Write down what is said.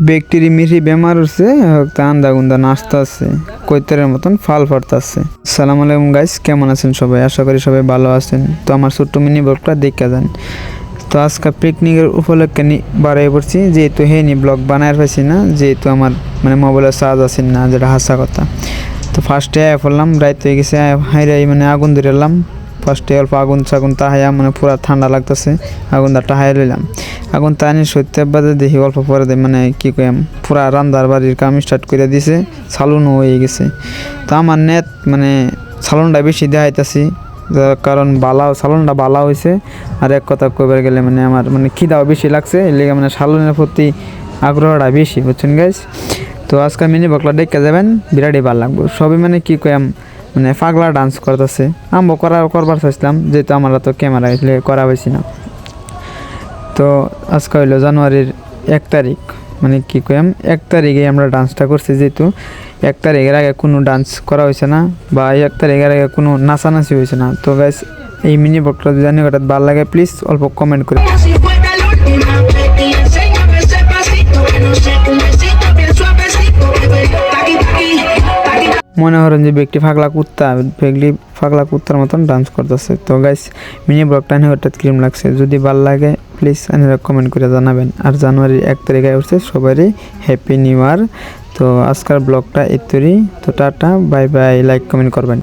ব্যক্তির মিহি বেমার হচ্ছে আন্দা গুন্দা নাচতেছে কৈতরের মতন ফাল ফাটতেছে। সালাম আলাইকুম গাইস, কেমন আছেন সবাই? আশা করি সবাই ভালো আছেন। তো আমার ছোট্ট মিনি ব্লগটা দেখে যান। তো আজকে পিকনিকের উপলক্ষে বাড়াই পড়ছি, যেহেতু হেনি ব্লগ বানায় পাইছি না, যেহেতু আমার মানে মোবাইলের চার্জ আছে না, যেটা হাসা কথা। তো ফার্স্টে আয় পড়লাম, রাইত হয়ে গেছে, হাইরাই মানে আগুন ধরে এলাম। ফার্স্টে অল্প আগুন সাগুন তাহাইয়া মানে পুরা ঠান্ডা লাগতেছে, আগুনটা টাহাই লইলাম। আগুন তাহানি সত্যি বাদে দেখি অল্প পরে মানে কী কইম পুরা রান্দার বাড়ির কাম স্টার্ট করে দিছে, সালুনও হয়ে গেছে। তো আমার নেট মানে সালুনটা বেশি দেখাইতেছি, কারণ সালুনটা বালা হয়েছে। আর এক কথা কইবার গেলে মানে আমার মানে খিদাও বেশি লাগছে, এর লেগে মানে সালুনের প্রতি আগ্রহটা বেশি, বুঝছেন গাইস। তো আজকে মিনি বকলা দেখে যাবেন, বিরাটই ভালো লাগবে। সবই মানে কী কইম মানে পাগলা ডান্স করতেছে। আমও করবার চাইছিলাম, যেহেতু আমরা তো ক্যামেরা এসলে করা হয়েছি না। তো আজকে হইলো জানুয়ারির 1 তারিখ, মানে কী কইম 1 তারিখে আমরা ডান্সটা করছি, যেহেতু 1 তারিখের আগে কোনো ডান্স করা হয়েছে না, বা 1 তারিখের আগে কোনো নাচানাচি হয়েছে না। তো গাইস, এই মিনি ব্লগটা যদি জানি হঠাৎ ভালো লাগে, প্লিজ অল্প কমেন্ট করে। মনে করেন যে ব্যক্তি ফাগলা কুত্তার মতন ডান্স করতেছে। তো গাইস, মিনি ব্লগটা নিয়ে হঠাৎ কিরম লাগছে, যদি ভালো লাগে প্লিজ কমেন্ট করে জানাবেন। আর জানুয়ারির 1 তারিখে উঠছে, সবারই হ্যাপি নিউ ইয়ার। তো আজকের ব্লগটা এতই। তো tata, bye bye, like comment করবেন।